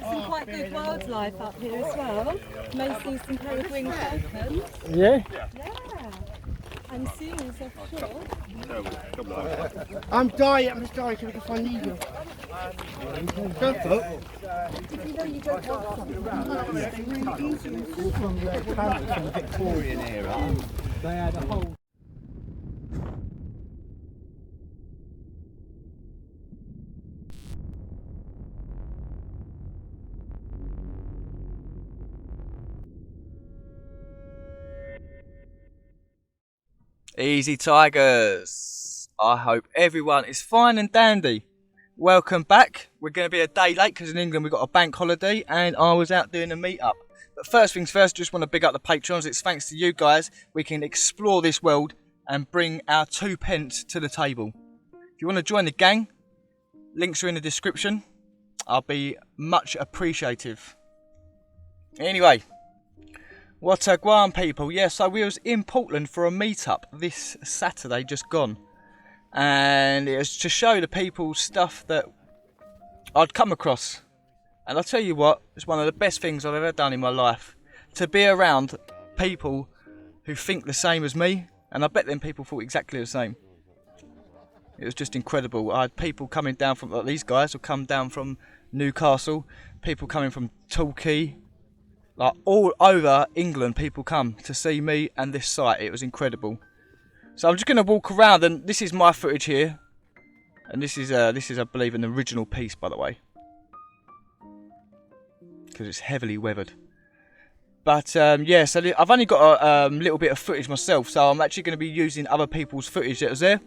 some quite good wildlife up here as well. May see some peregrine falcons. Yeah? Yeah. And seals offshore. I'm dying, can we can find the eagle? Go for it. If you know you don't want something, From the CANT from the Victorian era, they had a whole... Easy Tigers, I hope everyone is fine and dandy. Welcome back. We're going to be a day late because in England we've got a bank holiday and I was out doing a meet-up. But first things first, just want to big up the patrons. It's thanks to you guys we can explore this world and bring our 2 pence to the table. If you want to join the gang, links are in the description. I'll be much appreciative. Anyway, what a GWARN people. Yeah, so we was in Portland for a meet-up this Saturday just gone. And it was to show the people stuff that I'd come across. And I'll tell you what, it's one of the best things I've ever done in my life. To be around people who think the same as me. And I bet them people thought exactly the same. It was just incredible. I had people coming down from, like these guys will come down from Newcastle. People coming from Torquay. Like all over England people come to see me and this site. It was incredible. So I'm just going to walk around, and this is my footage here. And this is I believe an original piece, by the way. Because it's heavily weathered. But yeah, so I've only got a little bit of footage myself. So I'm actually going to be using other people's footage that was there.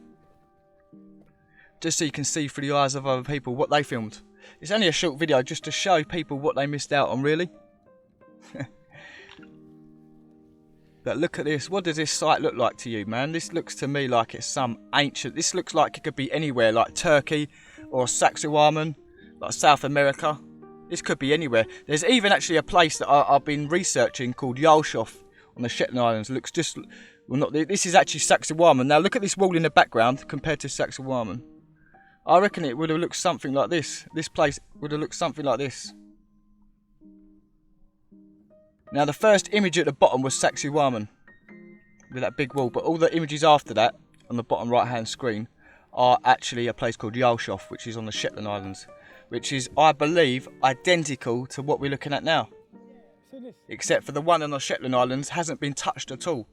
Just so you can see through the eyes of other people what they filmed. It's only a short video just to show people what they missed out on, really. But look at this. What does this site look like to you, man? This looks to me like it's some ancient... This looks like it could be anywhere, like Turkey or Sacsayhuaman, like South America. This could be anywhere. There's even actually a place that I've been researching called Yarlshof on the Shetland Islands. Looks just... Well, not this is actually Sacsayhuaman. Now look at this wall in the background compared to Sacsayhuaman. I reckon it would have looked something like this. This place would have looked something like this. Now the first image at the bottom was Sacsayhuaman with that big wall, but all the images after that on the bottom right hand screen are actually a place called Yarlshof, which is on the Shetland Islands, which is, I believe, identical to what we're looking at now, except for the one on the Shetland Islands hasn't been touched at all.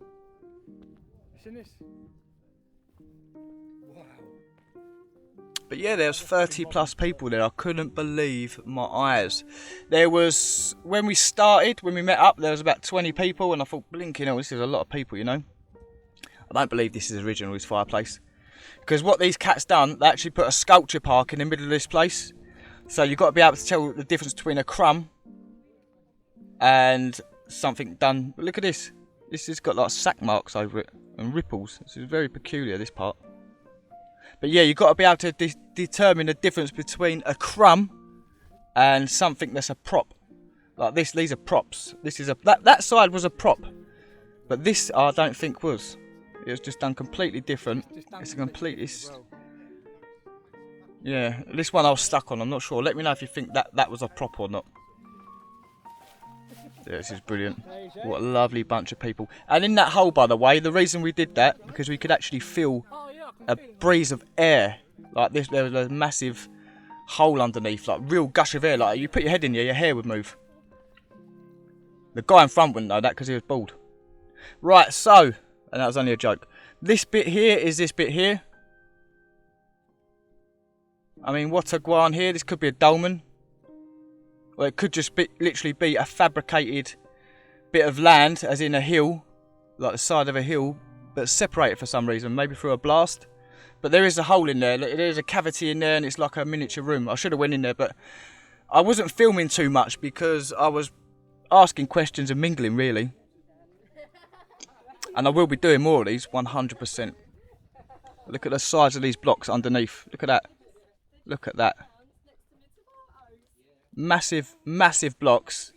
But yeah, there was 30 plus people there. I couldn't believe my eyes. There was, when we met up, there was about 20 people, and I thought, blinking, oh, this is a lot of people, you know. I don't believe this is original, this fireplace. Because what these cats done, they actually put a sculpture park in the middle of this place. So you've got to be able to tell the difference between a crumb and something done. But look at this. This has got like sack marks over it and ripples. This is very peculiar, this part. But yeah, you've got to be able to determine the difference between a crumb and something that's a prop. Like this, these are props. This is that side was a prop, but this I don't think was. It was just done completely different. It's a completely. Yeah, this one I was stuck on. I'm not sure. Let me know if you think that was a prop or not. Yeah, this is brilliant. What a lovely bunch of people. And in that hole, by the way, the reason we did that because we could actually feel a breeze of air like this. There was a massive hole underneath, like real gush of air. Like you put your head in here, your hair would move. The guy in front wouldn't know that because he was bald. Right, so, and that was only a joke. This bit here is this bit here. I mean, what a GWARN here. This could be a dolmen. Or it could just be, literally be a fabricated bit of land, as in a hill, like the side of a hill, but separated for some reason, maybe through a blast. But there is a hole in there. There's a cavity in there, and it's like a miniature room. I should have went in there, but I wasn't filming too much because I was asking questions and mingling, really. And I will be doing more of these, 100%. Look at the size of these blocks underneath. Look at that. Look at that. Massive, massive blocks.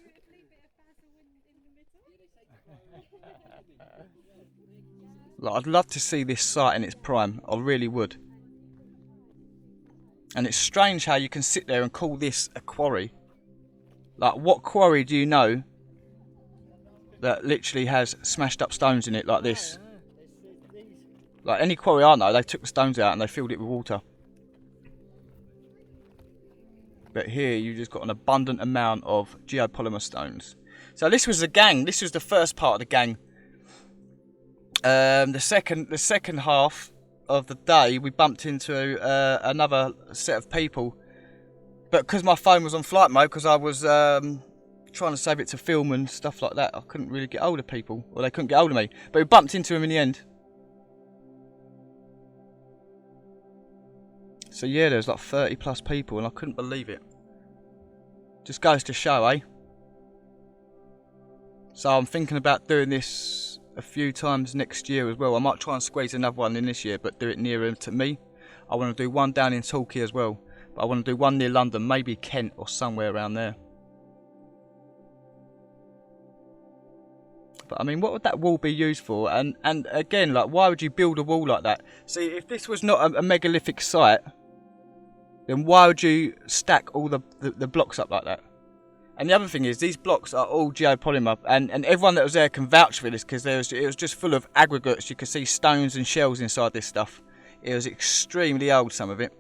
Like, I'd love to see this site in its prime. I really would. And it's strange how you can sit there and call this a quarry. Like, what quarry do you know that literally has smashed up stones in it like this? Like, any quarry I know, they took the stones out and they filled it with water. But here, you just got an abundant amount of geopolymer stones. So this was the gang. This was the first part of the gang. The second half of the day, we bumped into another set of people. But because my phone was on flight mode, because I was trying to save it to film and stuff like that, I couldn't really get hold of people. Or they couldn't get hold of me. But we bumped into them in the end. So yeah, there's like 30 plus people and I couldn't believe it. Just goes to show, eh? So I'm thinking about doing this a few times next year as well. I might try and squeeze another one in this year, but do it nearer to me. I want to do one down in Torquay as well. But I want to do one near London, maybe Kent or somewhere around there. But I mean, what would that wall be used for? And again, like, why would you build a wall like that? See, if this was not a megalithic site, then why would you stack all the blocks up like that? And the other thing is, these blocks are all geopolymer, and everyone that was there can vouch for this, because it was just full of aggregates. You could see stones and shells inside this stuff. It was extremely old, some of it.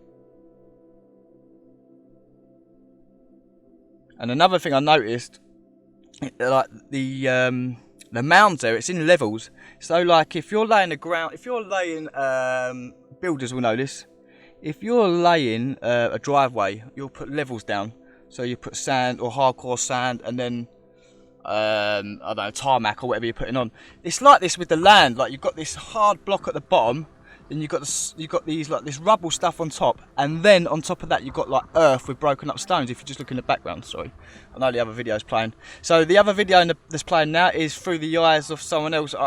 And another thing I noticed, like the mounds there, it's in levels. So like, if you're laying builders will know this. If you're laying a driveway, you'll put levels down. So you put sand or hardcore sand, and then I don't know, tarmac or whatever you're putting on. It's like this with the land. Like, you've got this hard block at the bottom, then you've got these like this rubble stuff on top, and then on top of that you've got like earth with broken up stones. If you just look in the background, sorry, I know the other video is playing. So the other video that's playing now is through the eyes of someone else. Do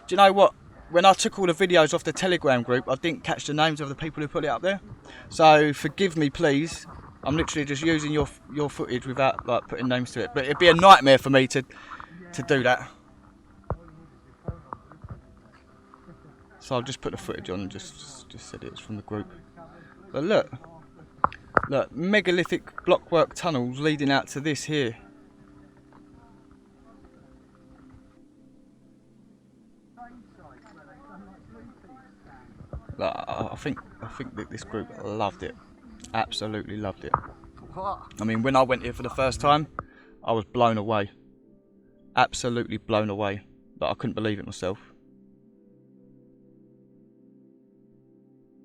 you know what? When I took all the videos off the Telegram group, I didn't catch the names of the people who put it up there. So forgive me, please. I'm literally just using your footage without like putting names to it. But it'd be a nightmare for me to do that. So I'll just put the footage on and just said it's from the group. But look, megalithic blockwork tunnels leading out to this here. Like, I think that this group loved it, absolutely loved it. I mean, when I went here for the first time, I was blown away, absolutely blown away. Like, I couldn't believe it myself.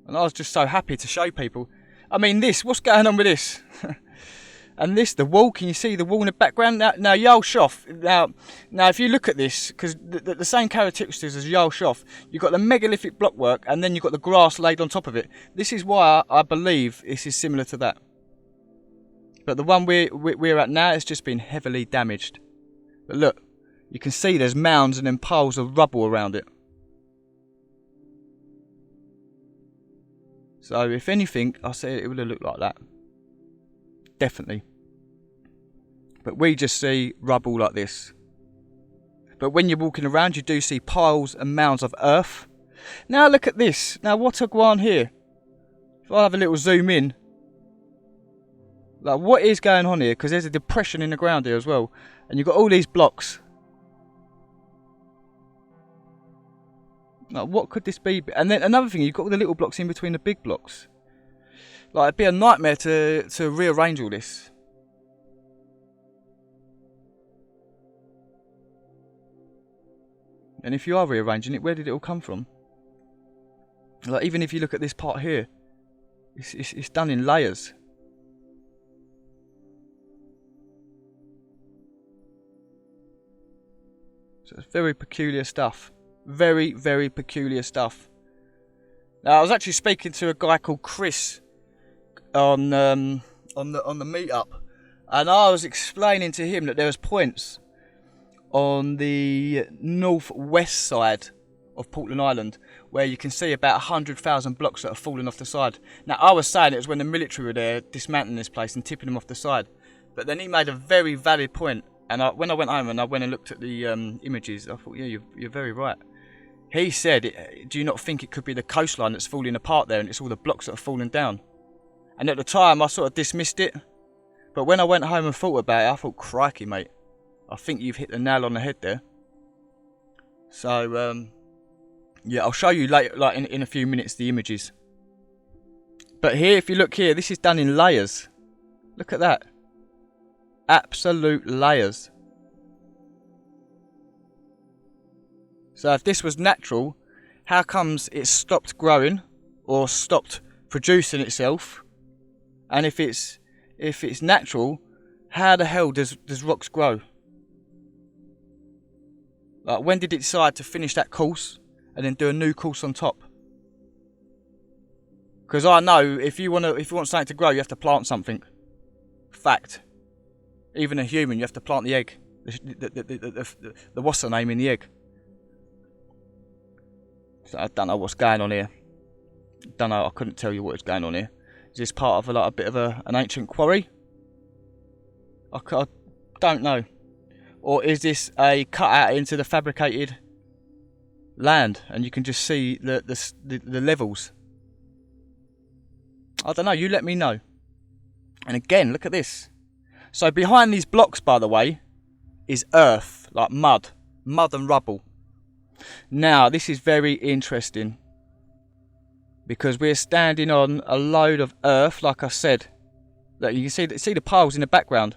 And I was just so happy to show people. I mean, what's going on with this? And the wall, can you see the wall in the background? Now Jarl Schoff, now if you look at this, because the same characteristics as Jarl Schoff, you've got the megalithic blockwork, and then you've got the grass laid on top of it. This is why I believe this is similar to that. But the one we're at now has just been heavily damaged. But look, you can see there's mounds and then piles of rubble around it. So if anything, I say it would have looked like that. Definitely. But we just see rubble like this. But when you're walking around, you do see piles and mounds of earth. Now look at this. Now what a GWARN here. If I have a little zoom in. Like, what is going on here? Because there's a depression in the ground here as well. And you've got all these blocks. Like, what could this be? And then another thing, you've got all the little blocks in between the big blocks. Like, it'd be a nightmare to rearrange all this. And if you are rearranging it, where did it all come from? Like, even if you look at this part here, it's done in layers. So it's very peculiar stuff. Very, very peculiar stuff. Now, I was actually speaking to a guy called Chris on the meetup, and I was explaining to him that there was points on the northwest side of Portland Island where you can see about 100,000 blocks that are falling off the side. Now, I was saying it was when the military were there dismantling this place and tipping them off the side, but then he made a very valid point, and when I went home and I went and looked at the images, I thought, yeah, you're very right. He said, do you not think it could be the coastline that's falling apart there, and it's all the blocks that are falling down? And at the time I sort of dismissed it, But when I went home and thought about it, I thought, crikey, mate, I think you've hit the nail on the head there. So, yeah, I'll show you later, like in a few minutes, the images. But here, if you look here, this is done in layers. Look at that. Absolute layers. So if this was natural, how comes it stopped growing or stopped producing itself? And if it's natural, how the hell does rocks grow? Like, when did it decide to finish that course and then do a new course on top? Because I know if you want something to grow, you have to plant something. Fact. Even a human, you have to plant the egg. The what's the name in the egg? So I don't know what's going on here. Don't know. I couldn't tell you what is going on here. Is this part of a bit of an ancient quarry? I don't know. Or is this a cutout into the fabricated land, and you can just see the levels? I don't know. You let me know. And again, look at this. So behind these blocks, by the way, is earth, like mud and rubble. Now, this is very interesting because we're standing on a load of earth, like I said. Look, you can see the piles in the background.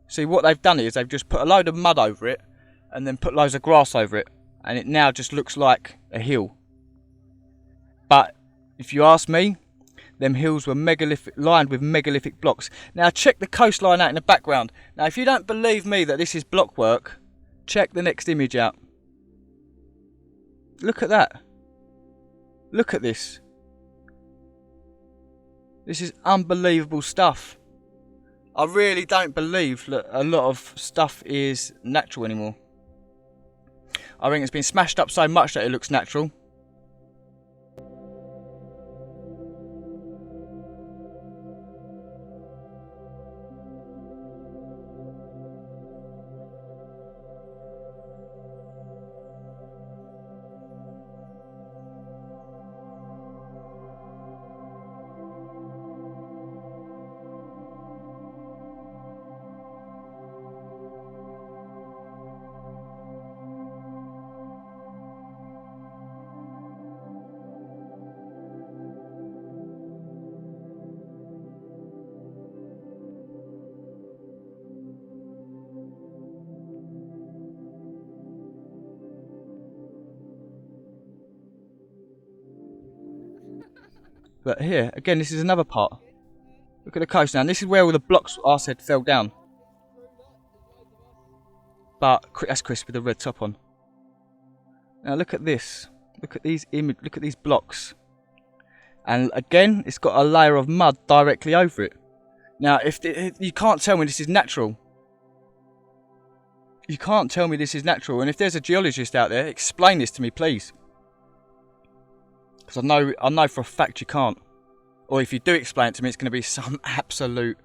See, what they've done is they've just put a load of mud over it and then put loads of grass over it, and it now just looks like a hill. But if you ask me, them hills were lined with megalithic blocks. Now check the coastline out in the background. Now if you don't believe me that this is block work, check the next image out. Look at that. Look at this. This is unbelievable stuff. I really don't believe that a lot of stuff is natural anymore. I think it's been smashed up so much that it looks natural. But here, again, this is another part. Look at the coast now. This is where all the blocks I said fell down. But that's Chris with the red top on. Now look at this. Look at these look at these blocks. And again, it's got a layer of mud directly over it. Now, you can't tell me this is natural. You can't tell me this is natural. And if there's a geologist out there, explain this to me, please. Because I know for a fact you can't. Or if you do explain it to me, it's going to be some absolute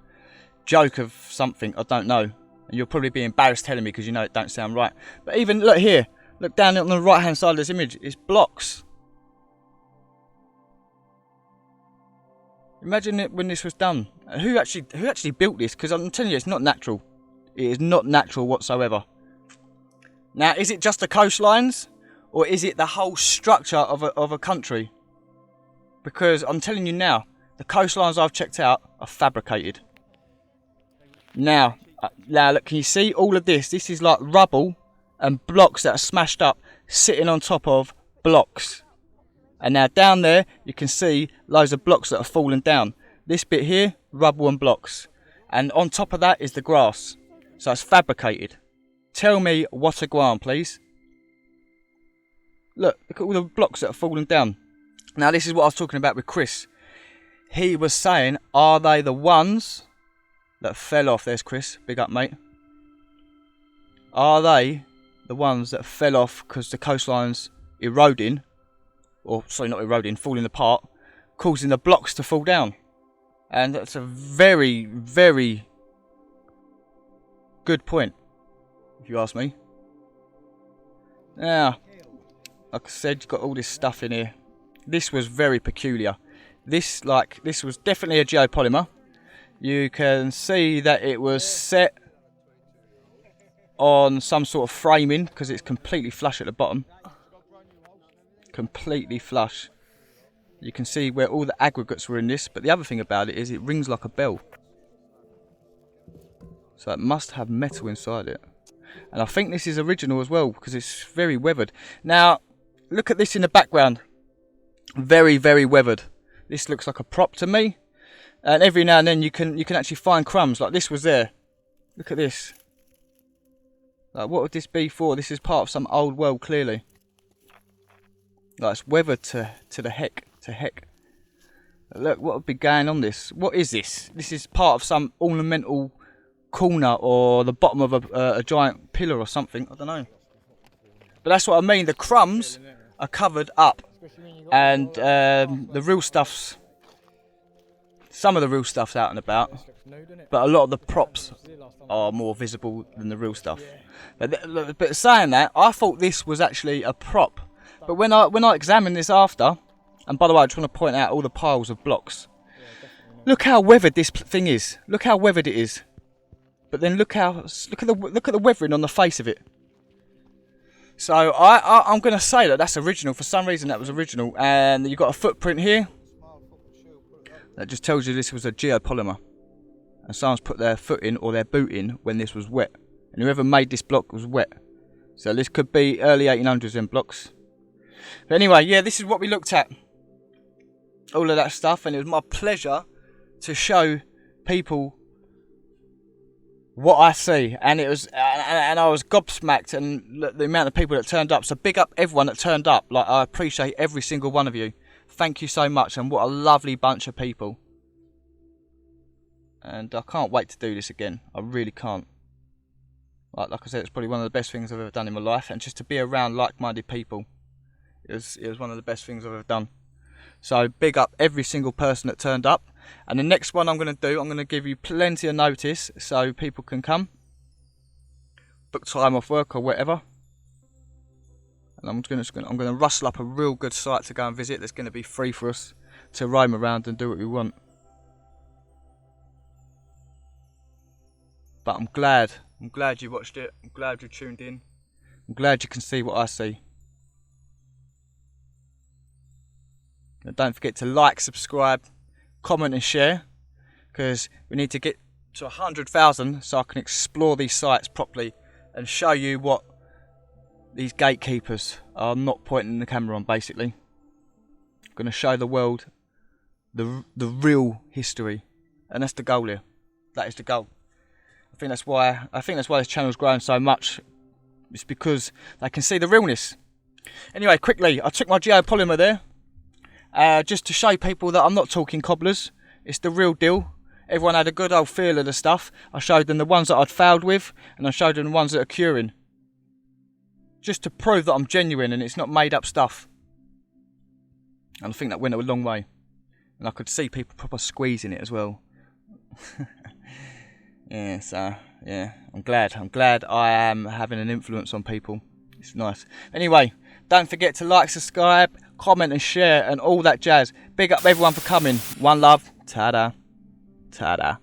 joke of something. I don't know. And you'll probably be embarrassed telling me because you know it don't sound right. But even, look here. Look down on the right hand side of this image. It's blocks. Imagine it when this was done. Who actually built this? Because I'm telling you, it's not natural. It is not natural whatsoever. Now, is it just the coastlines? Or is it the whole structure of a country? Because I'm telling you now, the coastlines I've checked out are fabricated. Now look, can you see all of this? This is like rubble and blocks that are smashed up, sitting on top of blocks. And now down there, you can see loads of blocks that are falling down. This bit here, rubble and blocks. And on top of that is the grass. So it's fabricated. Tell me what a GWARN, please. Look at all the blocks that are falling down. Now this is what I was talking about with Chris. He was saying, are they the ones that fell off? There's Chris, big up mate. Are they the ones that fell off because the coastline's eroding, or sorry, not eroding, falling apart, causing the blocks to fall down? And that's a very, very good point, if you ask me. Now, like I said, you've got all this stuff in here. This was very peculiar. This was definitely a geopolymer. You can see that it was set on some sort of framing because it's completely flush at the bottom. Completely flush. You can see where all the aggregates were in this, but the other thing about it is it rings like a bell. So it must have metal inside it. And I think this is original as well because it's very weathered. Now, look at this in the background. Very, very weathered. This looks like a prop to me. And every now and then you can actually find crumbs. Like this was there. Look at this. Like what would this be for? This is part of some old well, clearly. Like it's weathered to the heck. To heck. Look, what would be going on this? What is this? This is part of some ornamental corner or the bottom of a giant pillar or something. I don't know. But that's what I mean. The crumbs are covered up. And the real stuff's... Some of the real stuff's out and about. But a lot of the props are more visible than the real stuff. But saying that, I thought this was actually a prop. But when I examined this after... And by the way, I just want to point out all the piles of blocks. Look how weathered this thing is. Look how weathered it is. But then look at the weathering on the face of it. So I'm going to say that that's original. For some reason that was original. And you've got a footprint here. That just tells you this was a geopolymer. And someone's put their foot in or their boot in when this was wet. And whoever made this block was wet. So this could be early 1800s in blocks. But anyway, yeah, this is what we looked at. All of that stuff. And it was my pleasure to show people what I see, and it was, and I was gobsmacked, and the amount of people that turned up. So big up everyone that turned up. Like, I appreciate every single one of you. Thank you so much, and what a lovely bunch of people. And I can't wait to do this again. I really can't. Like I said, it's probably one of the best things I've ever done in my life, and just to be around like-minded people, it was one of the best things I've ever done. So big up every single person that turned up. And the next one I'm going to do, I'm going to give you plenty of notice so people can come. Book time off work or whatever. And I'm going to rustle up a real good site to go and visit that's going to be free for us to roam around and do what we want. But I'm glad you watched it. I'm glad you tuned in. I'm glad you can see what I see. And don't forget to like, subscribe, comment and share, because we need to get to 100,000 so I can explore these sites properly and show you what these gatekeepers are not pointing the camera on, basically. I'm going to show the world the real history, and that's the goal here. That is the goal. I think that's why this channel's growing so much. It's because they can see the realness. Anyway, quickly, I took my geopolymer there. Just to show people that I'm not talking cobblers. It's the real deal. Everyone had a good old feel of the stuff. I showed them the ones that I'd failed with, and I showed them the ones that are curing. Just to prove that I'm genuine and it's not made up stuff. And I think that went a long way. And I could see people proper squeezing it as well. Yeah, so, yeah, I'm glad I am having an influence on people. It's nice. Anyway, don't forget to like, subscribe, comment and share and all that jazz. Big up everyone for coming. One love. Ta-da. Ta-da.